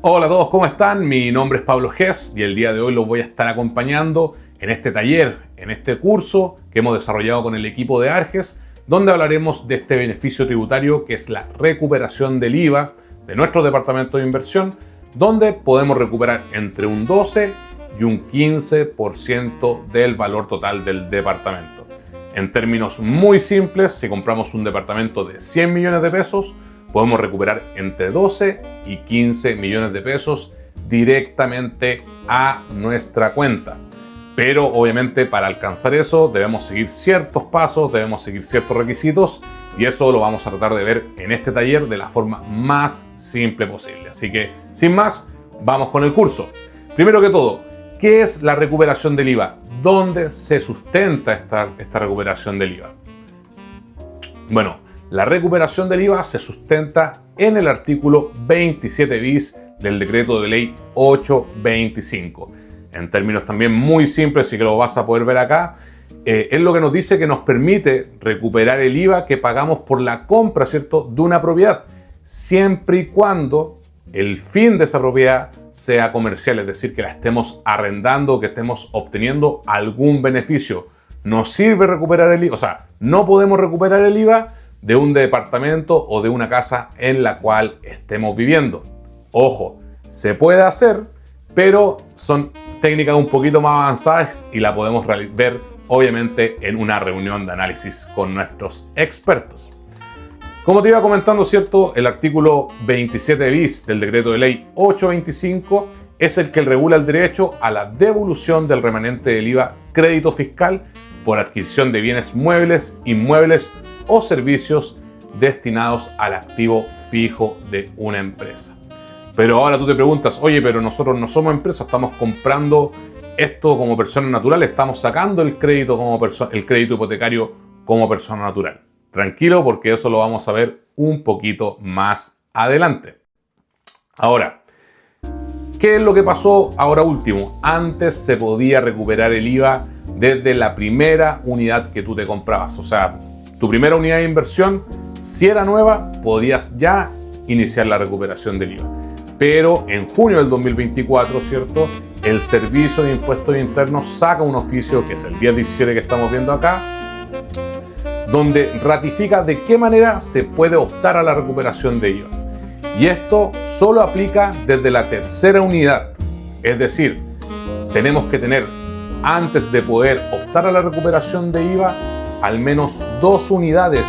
Hola a todos, ¿cómo están? Mi nombre es Pablo Gess y el día de hoy los voy a estar acompañando en este taller, en este curso que hemos desarrollado con el equipo de Arges, donde hablaremos de este beneficio tributario que es la recuperación del IVA de nuestro departamento de inversión, donde podemos recuperar entre un 12 y un 15% del valor total del departamento. En términos muy simples, si compramos un departamento de 100 millones de pesos, podemos recuperar entre 12 y 15 millones de pesos directamente a nuestra cuenta. Pero obviamente para alcanzar eso debemos seguir ciertos pasos, debemos seguir ciertos requisitos y eso lo vamos a tratar de ver en este taller de la forma más simple posible. Así que sin más, vamos con el curso. Primero que todo, ¿qué es la recuperación del IVA? ¿Dónde se sustenta esta recuperación del IVA? Bueno, la recuperación del IVA se sustenta en el artículo 27 bis del decreto de ley 825. En términos también muy simples, y que lo vas a poder ver acá, es lo que nos dice que nos permite recuperar el IVA que pagamos por la compra, ¿cierto?, de una propiedad, siempre y cuando el fin de esa propiedad sea comercial, es decir, que la estemos arrendando o que estemos obteniendo algún beneficio. Nos sirve recuperar el IVA, o sea, no podemos recuperar el IVA de un departamento o de una casa en la cual estemos viviendo. Ojo, se puede hacer, pero son técnicas un poquito más avanzadas y la podemos ver obviamente en una reunión de análisis con nuestros expertos. Como te iba comentando, ¿cierto? El artículo 27 bis del decreto de ley 825 es el que regula el derecho a la devolución del remanente del IVA crédito fiscal por adquisición de bienes muebles, inmuebles o servicios destinados al activo fijo de una empresa. Pero ahora tú te preguntas, oye, pero nosotros no somos empresa, estamos comprando esto como persona natural, estamos sacando el crédito hipotecario como persona natural. Tranquilo, porque eso lo vamos a ver un poquito más adelante. Ahora, ¿qué es lo que pasó ahora último? Antes se podía recuperar el IVA desde la primera unidad que tú te comprabas. O sea, tu primera unidad de inversión, si era nueva, podías ya iniciar la recuperación del IVA. Pero en junio del 2024, ¿cierto?, el Servicio de Impuestos Internos saca un oficio, que es el 1017 que estamos viendo acá, donde ratifica de qué manera se puede optar a la recuperación de IVA. Y esto solo aplica desde la tercera unidad. Es decir, tenemos que tener, antes de poder optar a la recuperación de IVA, al menos 2 unidades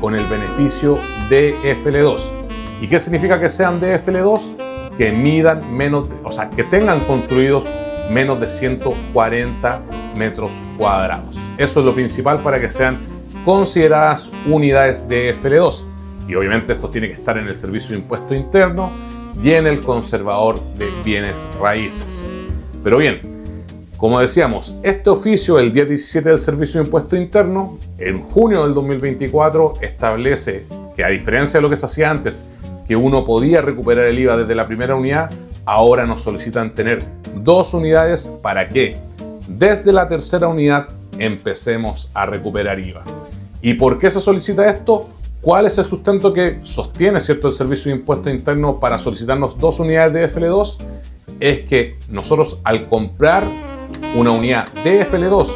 con el beneficio DFL2. ¿Y qué significa que sean DFL2? Que midan menos, que tengan construidos menos de 140 metros cuadrados. Eso es lo principal para que sean consideradas unidades DFL2. Y obviamente esto tiene que estar en el Servicio de Impuesto Interno y en el Conservador de Bienes Raíces. Pero bien, como decíamos, este oficio, el 1017 del Servicio de Impuesto Interno, en junio del 2024 establece que, a diferencia de lo que se hacía antes, que uno podía recuperar el IVA desde la primera unidad, ahora nos solicitan tener 2 unidades para que desde la tercera unidad empecemos a recuperar IVA. ¿Y por qué se solicita esto? ¿Cuál es el sustento que sostiene, ¿cierto?, el Servicio de Impuesto Interno para solicitarnos 2 unidades de DFL2? Es que nosotros, al comprar una unidad DFL2,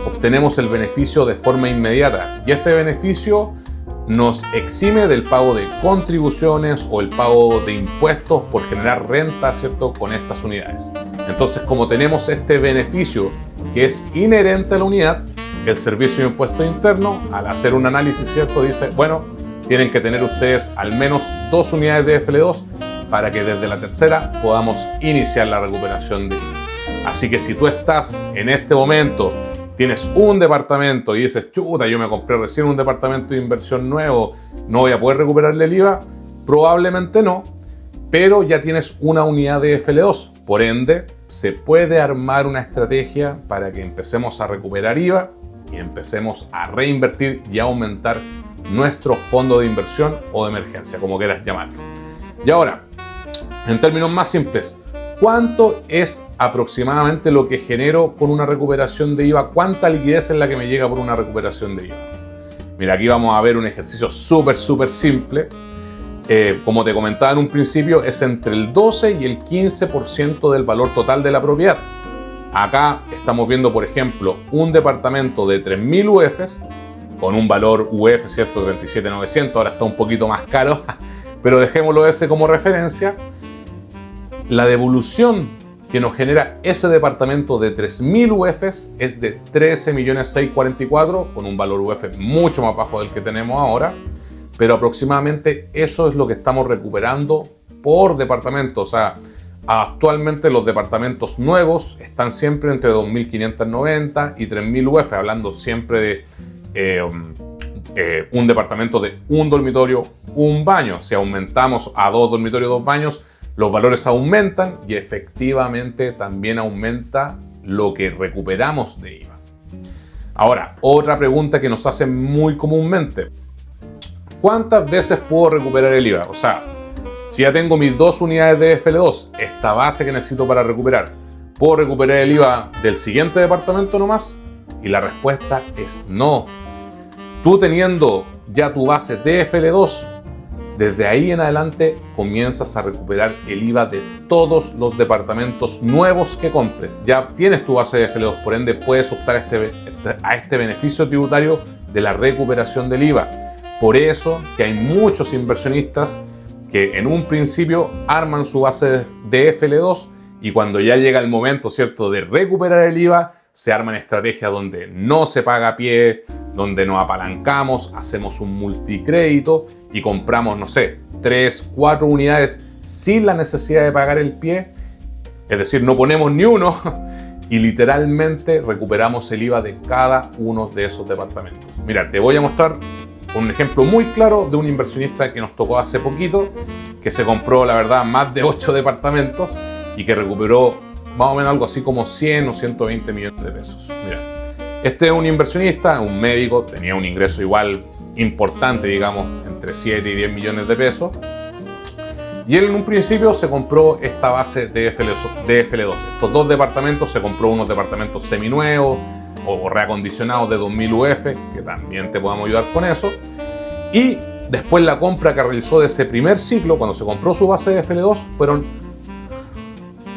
obtenemos el beneficio de forma inmediata y este beneficio nos exime del pago de contribuciones o el pago de impuestos por generar renta, ¿cierto?, con estas unidades. Entonces, como tenemos este beneficio que es inherente a la unidad, el Servicio de Impuesto Interno, al hacer un análisis, ¿cierto?, dice, bueno, tienen que tener ustedes al menos 2 unidades de DFL2 para que desde la tercera podamos iniciar la recuperación de IVA. Así que si tú estás en este momento, tienes un departamento y dices, chuta, yo me compré recién un departamento de inversión nuevo, ¿no voy a poder recuperarle el IVA? Probablemente no, pero ya tienes una unidad de DFL2. Por ende, se puede armar una estrategia para que empecemos a recuperar IVA y empecemos a reinvertir y a aumentar nuestro fondo de inversión o de emergencia, como quieras llamarlo. Y ahora, en términos más simples, ¿cuánto es aproximadamente lo que genero con una recuperación de IVA? ¿Cuánta liquidez es la que me llega por una recuperación de IVA? Mira, aquí vamos a ver un ejercicio súper simple. como te comentaba en un principio, es entre el 12 y el 15% del valor total de la propiedad. Acá estamos viendo, por ejemplo, un departamento de 3.000 UFs con un valor UF, ¿cierto? 37.900, ahora está un poquito más caro, pero dejémoslo ese como referencia. La devolución que nos genera ese departamento de 3.000 UFs es de 13.644.000, con un valor UF mucho más bajo del que tenemos ahora, pero aproximadamente eso es lo que estamos recuperando por departamento. O sea, actualmente los departamentos nuevos están siempre entre 2.590 y 3.000 UF, hablando siempre de un departamento de un dormitorio, un baño. Si aumentamos a 2 dormitorios, 2 baños, los valores aumentan y efectivamente también aumenta lo que recuperamos de IVA. Ahora, otra pregunta que nos hacen muy comúnmente: ¿cuántas veces puedo recuperar el IVA? O sea, si ya tengo mis 2 unidades de FL2, esta base que necesito para recuperar, ¿puedo recuperar el IVA del siguiente departamento nomás? Y la respuesta es no. Tú teniendo ya tu base de FL2, desde ahí en adelante comienzas a recuperar el IVA de todos los departamentos nuevos que compres. Ya tienes tu base de FL2, por ende puedes optar a este beneficio tributario de la recuperación del IVA. Por eso que hay muchos inversionistas que en un principio arman su base de FL2 y cuando ya llega el momento, ¿cierto?, de recuperar el IVA, se arman estrategias donde no se paga a pie, donde nos apalancamos, hacemos un multicrédito y compramos, no sé, 3, 4 unidades sin la necesidad de pagar el pie. Es decir, no ponemos ni uno y literalmente recuperamos el IVA de cada uno de esos departamentos. Mira, te voy a mostrar un ejemplo muy claro de un inversionista que nos tocó hace poquito, que se compró, la verdad, más de 8 departamentos y que recuperó más o menos algo así como 100 o 120 millones de pesos. Mira, este es un inversionista, un médico, tenía un ingreso igual importante, digamos, entre 7 y 10 millones de pesos. Y él en un principio se compró esta base de FL2. Estos 2 departamentos, se compró unos departamentos seminuevos o reacondicionados de 2.000 UF, que también te podemos ayudar con eso. Y después la compra que realizó de ese primer ciclo, cuando se compró su base de FL2, fueron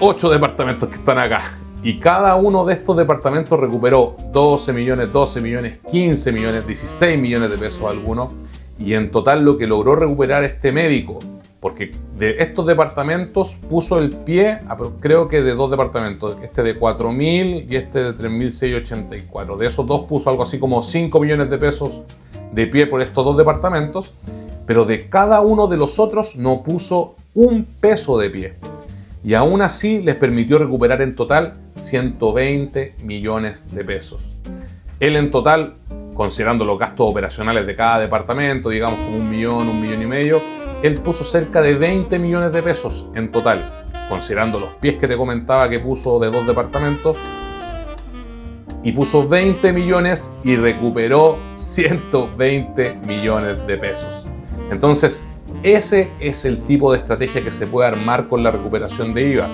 8 departamentos que están acá. Y cada uno de estos departamentos recuperó 12 millones, 15 millones, 16 millones de pesos algunos. Y en total lo que logró recuperar este médico, porque de estos departamentos puso el pie, creo que de 2 departamentos, este de 4.000 y este de 3.684. De esos 2 puso algo así como 5 millones de pesos de pie por estos 2 departamentos, pero de cada uno de los otros no puso un peso de pie. Y aún así les permitió recuperar en total 120 millones de pesos. Él en total, considerando los gastos operacionales de cada departamento, digamos como 1 millón, 1,5 millones, él puso cerca de 20 millones de pesos en total, considerando los pies que te comentaba que puso de 2 departamentos, y puso 20 millones y recuperó 120 millones de pesos. Entonces, ese es el tipo de estrategia que se puede armar con la recuperación de IVA,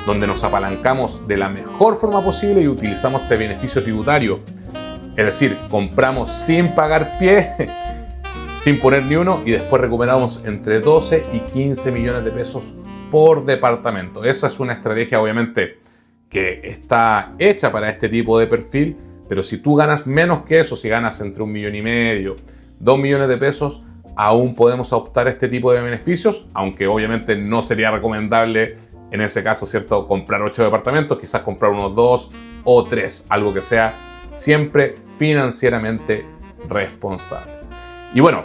donde nos apalancamos de la mejor forma posible y utilizamos este beneficio tributario. Es decir, compramos sin pagar pie, sin poner ni uno, y después recuperamos entre 12 y 15 millones de pesos por departamento. Esa es una estrategia, obviamente, que está hecha para este tipo de perfil, pero si tú ganas menos que eso, si ganas entre 1,5 millones, 2 millones de pesos, aún podemos optar a este tipo de beneficios, aunque obviamente no sería recomendable en ese caso, ¿cierto?, comprar 8 departamentos, quizás comprar unos 2 o 3, algo que sea siempre financieramente responsable. Y bueno,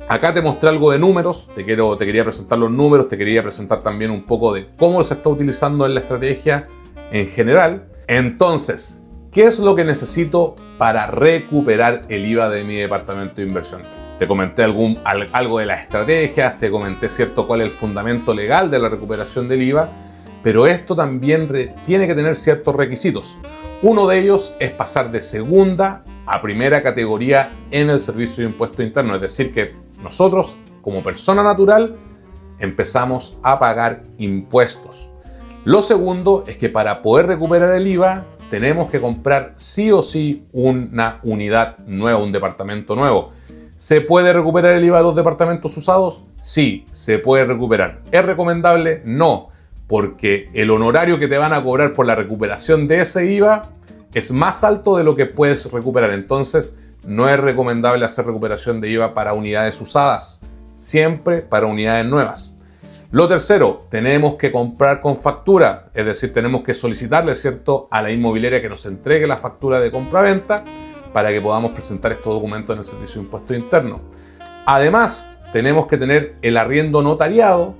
acá te mostré algo de números, te quería presentar los números, te quería presentar también un poco de cómo se está utilizando en la estrategia en general. Entonces, ¿qué es lo que necesito para recuperar el IVA de mi departamento de inversión? Te comenté algo de las estrategias, te comenté, ¿cierto?, cuál es el fundamento legal de la recuperación del IVA, pero esto también tiene que tener ciertos requisitos. Uno de ellos es pasar de segunda a primera categoría en el servicio de impuesto interno, es decir, que nosotros, como persona natural, empezamos a pagar impuestos. Lo segundo es que para poder recuperar el IVA, tenemos que comprar sí o sí una unidad nueva, un departamento nuevo. ¿Se puede recuperar el IVA de los departamentos usados? Sí, se puede recuperar. ¿Es recomendable? No, porque el honorario que te van a cobrar por la recuperación de ese IVA es más alto de lo que puedes recuperar. Entonces, no es recomendable hacer recuperación de IVA para unidades usadas, siempre para unidades nuevas. Lo tercero, tenemos que comprar con factura, es decir, tenemos que solicitarle, ¿cierto?, a la inmobiliaria que nos entregue la factura de compraventa para que podamos presentar estos documentos en el Servicio de Impuesto Interno. Además, tenemos que tener el arriendo notariado,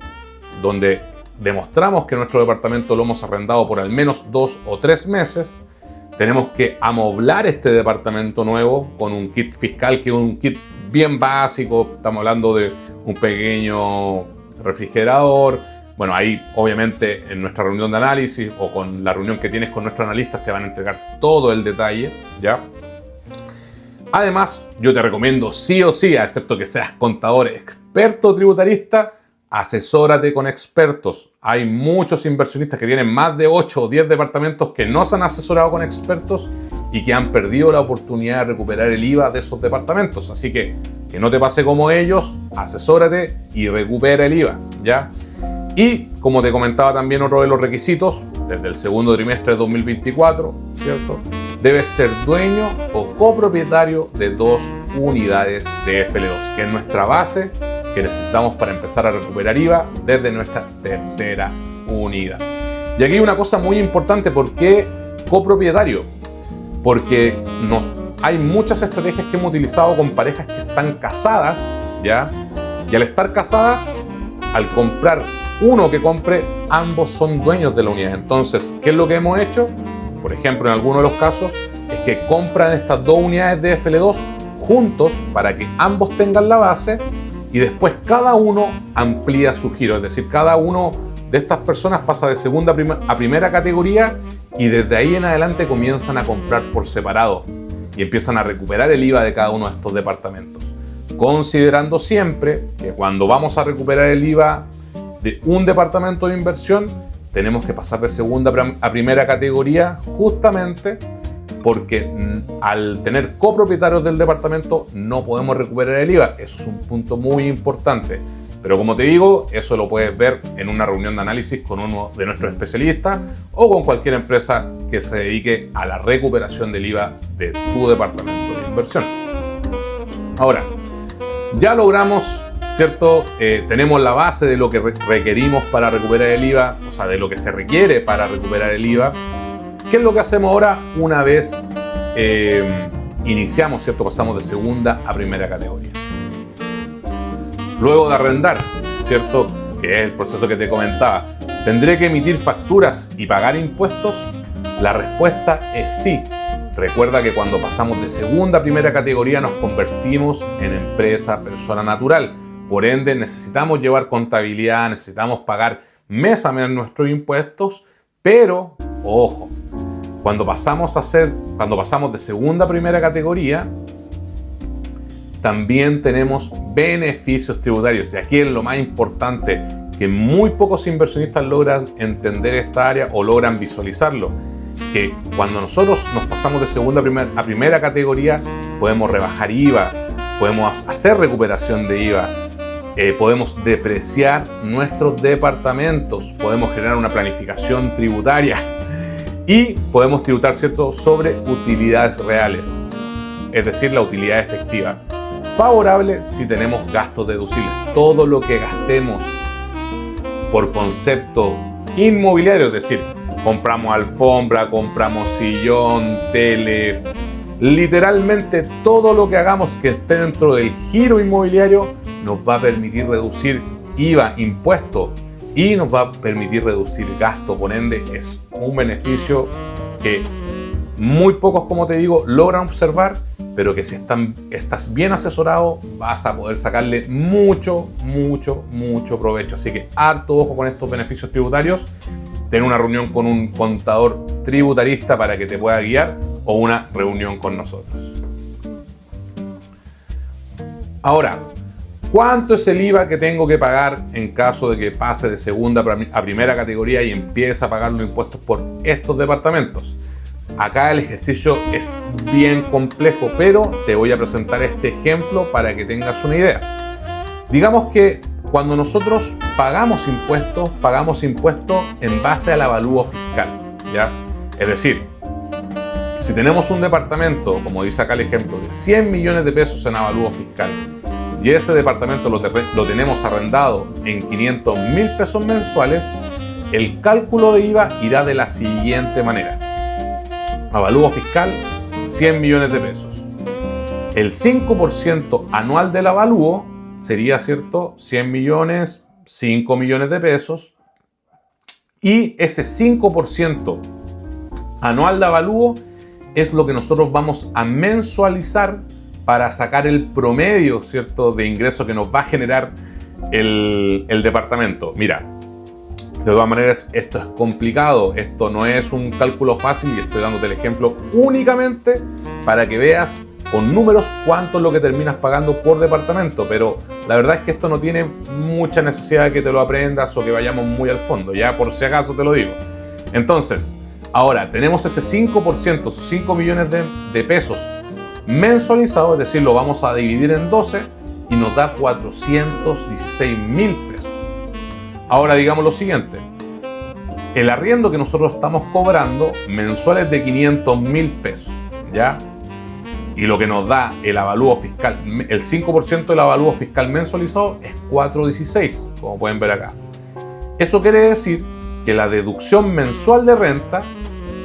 donde demostramos que nuestro departamento lo hemos arrendado por al menos 2 o 3 meses. Tenemos que amoblar este departamento nuevo con un kit fiscal, que es un kit bien básico. Estamos hablando de un pequeño refrigerador. Bueno, ahí obviamente en nuestra reunión de análisis o con la reunión que tienes con nuestros analistas te van a entregar todo el detalle, ¿ya? Además, yo te recomiendo sí o sí, excepto que seas contador experto tributarista, asesórate con expertos. Hay muchos inversionistas que tienen más de 8 o 10 departamentos que no se han asesorado con expertos y que han perdido la oportunidad de recuperar el IVA de esos departamentos. Así que no te pase como ellos, asesórate y recupera el IVA, ¿ya? Y como te comentaba también, otro de los requisitos, desde el segundo trimestre de 2024, ¿cierto?, debes ser dueño o copropietario de 2 unidades de FL2, que es nuestra base que necesitamos para empezar a recuperar IVA desde nuestra tercera unidad. Y aquí hay una cosa muy importante: ¿por qué copropietario? Porque hay muchas estrategias que hemos utilizado con parejas que están casadas, ¿ya? Y al estar casadas, al comprar uno que compre, ambos son dueños de la unidad. Entonces, ¿qué es lo que hemos hecho? Por ejemplo, en algunos de los casos, es que compran estas 2 unidades de FL2 juntos para que ambos tengan la base y después cada uno amplía su giro. Es decir, cada uno de estas personas pasa de segunda a primera categoría y desde ahí en adelante comienzan a comprar por separado y empiezan a recuperar el IVA de cada uno de estos departamentos. Considerando siempre que cuando vamos a recuperar el IVA de un departamento de inversión, tenemos que pasar de segunda a primera categoría, justamente porque al tener copropietarios del departamento no podemos recuperar el IVA. Eso es un punto muy importante. Pero como te digo, eso lo puedes ver en una reunión de análisis con uno de nuestros especialistas o con cualquier empresa que se dedique a la recuperación del IVA de tu departamento de inversión. Ahora, ya logramos, ¿cierto? Tenemos la base de lo que requerimos para recuperar el IVA, o sea, de lo que se requiere para recuperar el IVA. ¿Qué es lo que hacemos ahora una vez iniciamos, ¿cierto? Pasamos de segunda a primera categoría. Luego de arrendar, ¿cierto?, que es el proceso que te comentaba, ¿tendré que emitir facturas y pagar impuestos? La respuesta es sí. Recuerda que cuando pasamos de segunda a primera categoría nos convertimos en empresa persona natural. Por ende, necesitamos llevar contabilidad, necesitamos pagar mes a mes nuestros impuestos, pero, ojo, cuando pasamos de segunda a primera categoría, también tenemos beneficios tributarios. Y aquí es lo más importante, que muy pocos inversionistas logran entender esta área o logran visualizarlo. Que cuando nosotros nos pasamos de segunda a primera categoría, podemos rebajar IVA, podemos hacer recuperación de IVA, podemos depreciar nuestros departamentos, podemos generar una planificación tributaria y podemos tributar, ¿cierto?, sobre utilidades reales, es decir, la utilidad efectiva. Favorable si tenemos gastos deducibles. Todo lo que gastemos por concepto inmobiliario, es decir, compramos alfombra, compramos sillón, tele, literalmente todo lo que hagamos que esté dentro del giro inmobiliario nos va a permitir reducir IVA, impuesto, y nos va a permitir reducir gasto. Por ende, es un beneficio que muy pocos, como te digo, logran observar, pero que si estás bien asesorado vas a poder sacarle mucho provecho. Así que harto ojo con estos beneficios tributarios. Ten una reunión con un contador tributarista para que te pueda guiar o una reunión con nosotros. Ahora, ¿cuánto es el IVA que tengo que pagar en caso de que pase de segunda a primera categoría y empiece a pagar los impuestos por estos departamentos? Acá el ejercicio es bien complejo, pero te voy a presentar este ejemplo para que tengas una idea. Digamos que cuando nosotros pagamos impuestos en base al avalúo fiscal, ¿ya? Es decir, si tenemos un departamento, como dice acá el ejemplo, de 100 millones de pesos en avalúo fiscal y ese departamento lo tenemos arrendado en 500.000 pesos mensuales, el cálculo de IVA irá de la siguiente manera. Avalúo fiscal, 100 millones de pesos. El 5% anual del avalúo sería, ¿cierto?, 100 millones, 5 millones de pesos. Y ese 5% anual de avalúo es lo que nosotros vamos a mensualizar para sacar el promedio, ¿cierto?, de ingreso que nos va a generar el departamento. Mira, de todas maneras, esto es complicado, esto no es un cálculo fácil y estoy dándote el ejemplo únicamente para que veas con números cuánto es lo que terminas pagando por departamento, pero la verdad es que esto no tiene mucha necesidad de que te lo aprendas o que vayamos muy al fondo, ya por si acaso te lo digo. Entonces, ahora tenemos ese 5%, esos 5 millones de pesos mensualizados, es decir, lo vamos a dividir en 12 y nos da 416.000 pesos. Ahora digamos lo siguiente, el arriendo que nosotros estamos cobrando mensual es de 500.000 pesos, ¿ya? Y lo que nos da el avalúo fiscal, el 5% del avalúo fiscal mensualizado es 416, como pueden ver acá. Eso quiere decir que la deducción mensual de renta,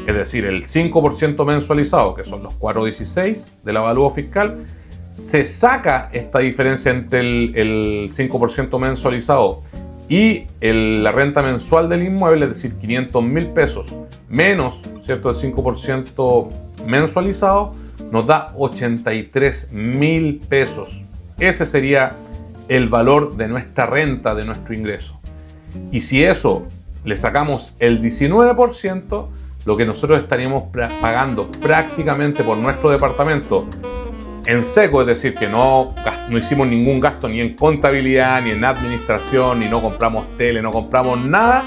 es decir, el 5% mensualizado, que son los 416 del avalúo fiscal, se saca esta diferencia entre el 5% mensualizado y la renta mensual del inmueble, es decir, 500.000 pesos menos, ¿cierto?, el 5% mensualizado, nos da 83.000 pesos. Ese sería el valor de nuestra renta, de nuestro ingreso. Y si eso le sacamos el 19%, lo que nosotros estaríamos pagando prácticamente por nuestro departamento en seco, es decir, que no hicimos ningún gasto ni en contabilidad, ni en administración, ni no compramos tele, no compramos nada,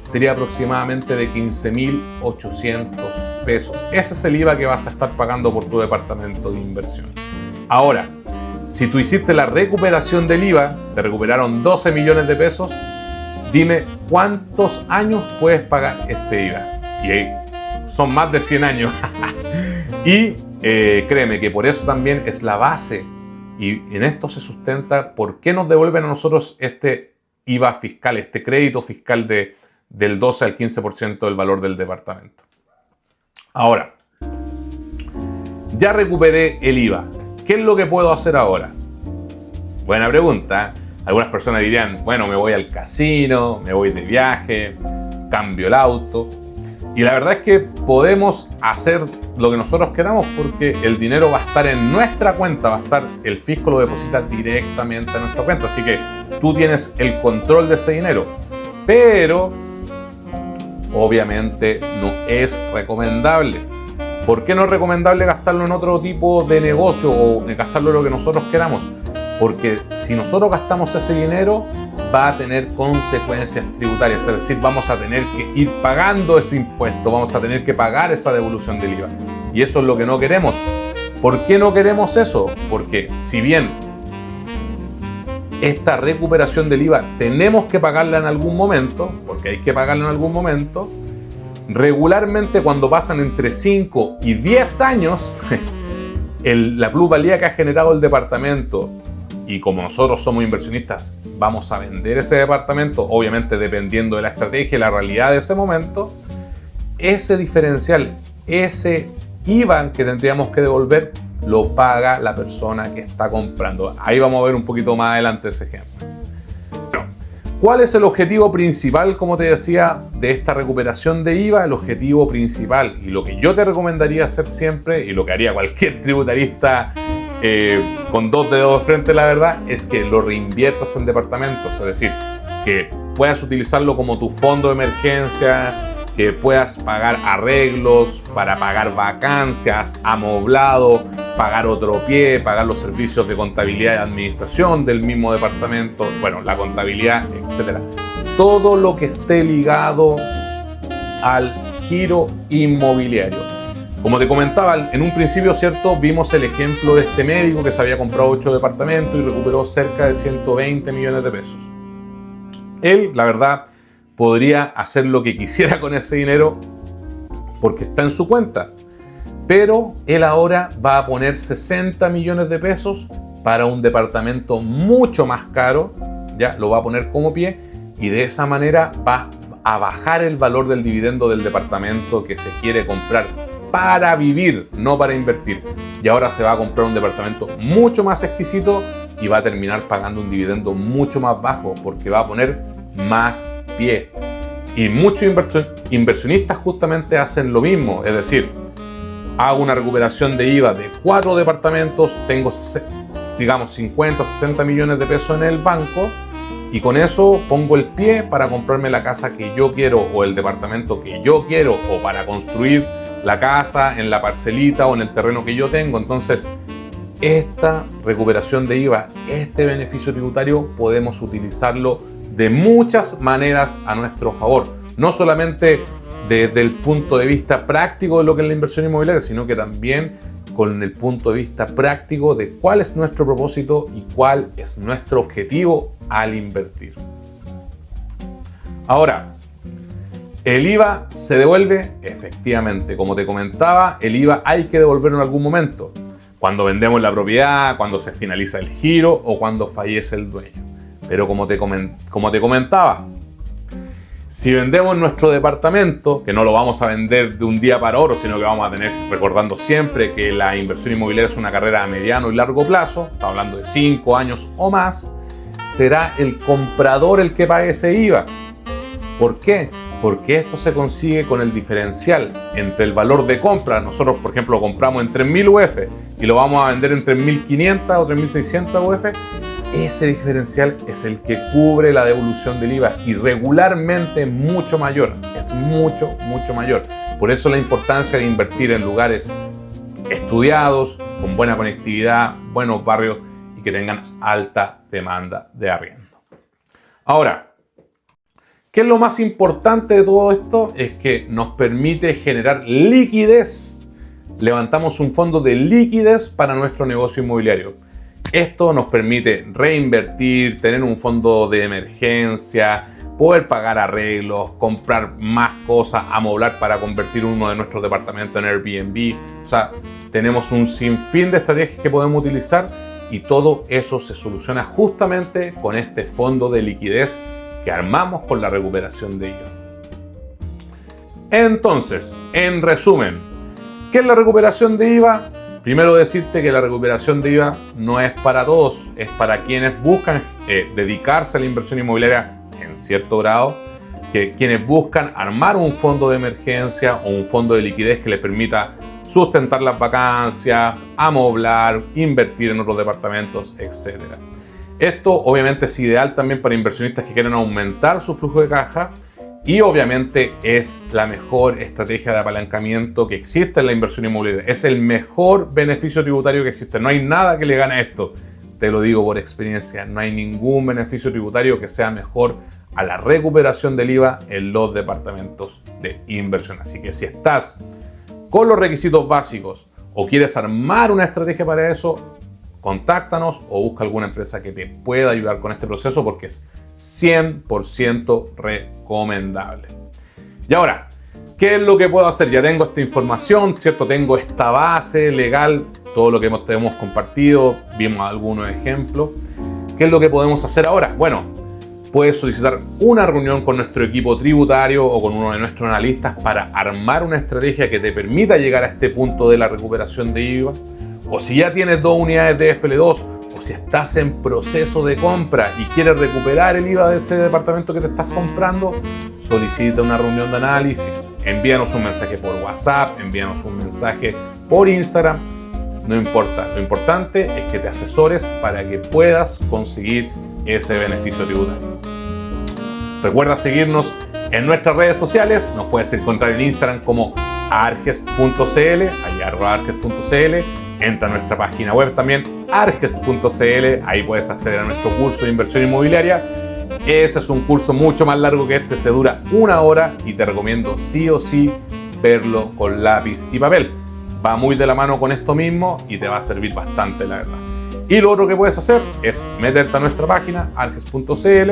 sería aproximadamente de 15.800 pesos. Ese es el IVA que vas a estar pagando por tu departamento de inversión. Ahora, si tú hiciste la recuperación del IVA, te recuperaron 12 millones de pesos, dime cuántos años puedes pagar este IVA. Y ahí son más de 100 años. Y créeme que por eso también es la base y en esto se sustenta por qué nos devuelven a nosotros este IVA fiscal, este crédito fiscal del 12 al 15% del valor del departamento. Ahora, ya recuperé el IVA. ¿Qué es lo que puedo hacer ahora? Buena pregunta. Algunas personas dirían, bueno, me voy al casino, me voy de viaje, cambio el auto. Y la verdad es que podemos hacer lo que nosotros queramos porque el dinero va a estar en nuestra cuenta, el fisco lo deposita directamente a nuestra cuenta, así que tú tienes el control de ese dinero. Pero obviamente no es recomendable. ¿Por qué no es recomendable gastarlo en otro tipo de negocio o gastarlo en lo que nosotros queramos? Porque si nosotros gastamos ese dinero, va a tener consecuencias tributarias, es decir, vamos a tener que ir pagando ese impuesto, vamos a tener que pagar esa devolución del IVA. Y eso es lo que no queremos. ¿Por qué no queremos eso? Porque si bien esta recuperación del IVA tenemos que pagarla en algún momento, porque hay que pagarla en algún momento, regularmente cuando pasan entre 5 y 10 años, la plusvalía que ha generado el departamento, y como nosotros somos inversionistas, vamos a vender ese departamento, obviamente dependiendo de la estrategia y la realidad de ese momento, ese diferencial, ese IVA que tendríamos que devolver, lo paga la persona que está comprando. Ahí vamos a ver un poquito más adelante ese ejemplo. Bueno, ¿cuál es el objetivo principal, como te decía, de esta recuperación de IVA? El objetivo principal, y lo que yo te recomendaría hacer siempre, y lo que haría cualquier tributarista con dos dedos de frente, la verdad, es que lo reinviertas en departamentos, es decir, que puedas utilizarlo como tu fondo de emergencia, que puedas pagar arreglos, para pagar vacancias, amoblado, pagar otro pie, pagar los servicios de contabilidad y administración del mismo departamento, bueno, la contabilidad, etc. Todo lo que esté ligado al giro inmobiliario. Como te comentaba, en un principio, ¿cierto? Vimos el ejemplo de este médico que se había comprado 8 departamentos y recuperó cerca de 120 millones de pesos. Él, la verdad, podría hacer lo que quisiera con ese dinero porque está en su cuenta. Pero él ahora va a poner 60 millones de pesos para un departamento mucho más caro, ya lo va a poner como pie, y de esa manera va a bajar el valor del dividendo del departamento que se quiere comprar para vivir, no para invertir. Y ahora se va a comprar un departamento mucho más exquisito y va a terminar pagando un dividendo mucho más bajo porque va a poner más pie. Y muchos inversionistas justamente hacen lo mismo, es decir, hago una recuperación de IVA de 4 departamentos, tengo digamos 50, 60 millones de pesos en el banco y con eso pongo el pie para comprarme la casa que yo quiero o el departamento que yo quiero o para construir la casa en la parcelita o en el terreno que yo tengo. Entonces, esta recuperación de IVA, este beneficio tributario, podemos utilizarlo de muchas maneras a nuestro favor. No solamente desde el punto de vista práctico de lo que es la inversión inmobiliaria, sino que también con el punto de vista práctico de cuál es nuestro propósito y cuál es nuestro objetivo al invertir. Ahora, ¿el IVA se devuelve? Efectivamente, como te comentaba, el IVA hay que devolverlo en algún momento. Cuando vendemos la propiedad, cuando se finaliza el giro o cuando fallece el dueño. Pero como te comentaba, si vendemos nuestro departamento, que no lo vamos a vender de un día para otro, sino que vamos a tener, recordando siempre que la inversión inmobiliaria es una carrera a mediano y largo plazo, estamos hablando de 5 años o más, será el comprador el que pague ese IVA. ¿Por qué? Porque esto se consigue con el diferencial entre el valor de compra. Nosotros, por ejemplo, lo compramos en 3.000 UF y lo vamos a vender en 3.500 o 3.600 UF. Ese diferencial es el que cubre la devolución del IVA y regularmente es mucho mayor. Es mucho, mucho mayor. Por eso la importancia de invertir en lugares estudiados, con buena conectividad, buenos barrios y que tengan alta demanda de arriendo. Ahora, ¿qué es lo más importante de todo esto? Es que nos permite generar liquidez. Levantamos un fondo de liquidez para nuestro negocio inmobiliario. Esto nos permite reinvertir, tener un fondo de emergencia, poder pagar arreglos, comprar más cosas, amoblar para convertir uno de nuestros departamentos en Airbnb. O sea, tenemos un sinfín de estrategias que podemos utilizar y todo eso se soluciona justamente con este fondo de liquidez que armamos con la recuperación de IVA. Entonces, en resumen, ¿qué es la recuperación de IVA? Primero decirte que la recuperación de IVA no es para todos, es para quienes buscan dedicarse a la inversión inmobiliaria en cierto grado, que quienes buscan armar un fondo de emergencia o un fondo de liquidez que les permita sustentar las vacancias, amoblar, invertir en otros departamentos, etc. Esto obviamente es ideal también para inversionistas que quieren aumentar su flujo de caja y obviamente es la mejor estrategia de apalancamiento que existe en la inversión inmobiliaria. Es el mejor beneficio tributario que existe. No hay nada que le gane a esto. Te lo digo por experiencia. No hay ningún beneficio tributario que sea mejor a la recuperación del IVA en los departamentos de inversión. Así que si estás con los requisitos básicos o quieres armar una estrategia para eso, contáctanos o busca alguna empresa que te pueda ayudar con este proceso porque es 100% recomendable. Y ahora, ¿qué es lo que puedo hacer? Ya tengo esta información, ¿cierto? Tengo esta base legal, todo lo que hemos compartido, vimos algunos ejemplos. ¿Qué es lo que podemos hacer ahora? Bueno, puedes solicitar una reunión con nuestro equipo tributario o con uno de nuestros analistas para armar una estrategia que te permita llegar a este punto de la recuperación de IVA. O si ya tienes 2 unidades de FL2, o si estás en proceso de compra y quieres recuperar el IVA de ese departamento que te estás comprando, solicita una reunión de análisis. Envíanos un mensaje por WhatsApp, envíanos un mensaje por Instagram. No importa, lo importante es que te asesores para que puedas conseguir ese beneficio tributario. Recuerda seguirnos en nuestras redes sociales. Nos puedes encontrar en Instagram como arges.cl, ahí @arges.cl. Entra a nuestra página web también, arges.cl. Ahí puedes acceder a nuestro curso de inversión inmobiliaria. Ese es un curso mucho más largo que este, se dura 1 hora y te recomiendo sí o sí verlo con lápiz y papel. va muy de la mano con esto mismo y te va a servir bastante, la verdad. Y lo otro que puedes hacer es meterte a nuestra página, arges.cl,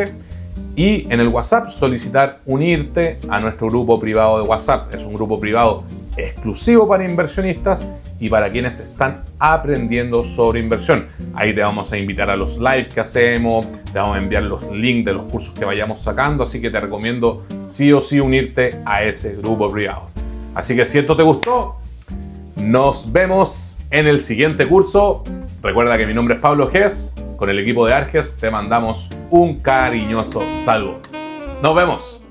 y en el WhatsApp solicitar unirte a nuestro grupo privado de WhatsApp. Es un grupo privado exclusivo para inversionistas y para quienes están aprendiendo sobre inversión. Ahí te vamos a invitar a los live que hacemos, te vamos a enviar los links de los cursos que vayamos sacando, así que te recomiendo sí o sí unirte a ese grupo privado. Así que si esto te gustó, nos vemos en el siguiente curso. Recuerda que mi nombre es Pablo Gess. Con el equipo de Arges te mandamos un cariñoso saludo. ¡Nos vemos!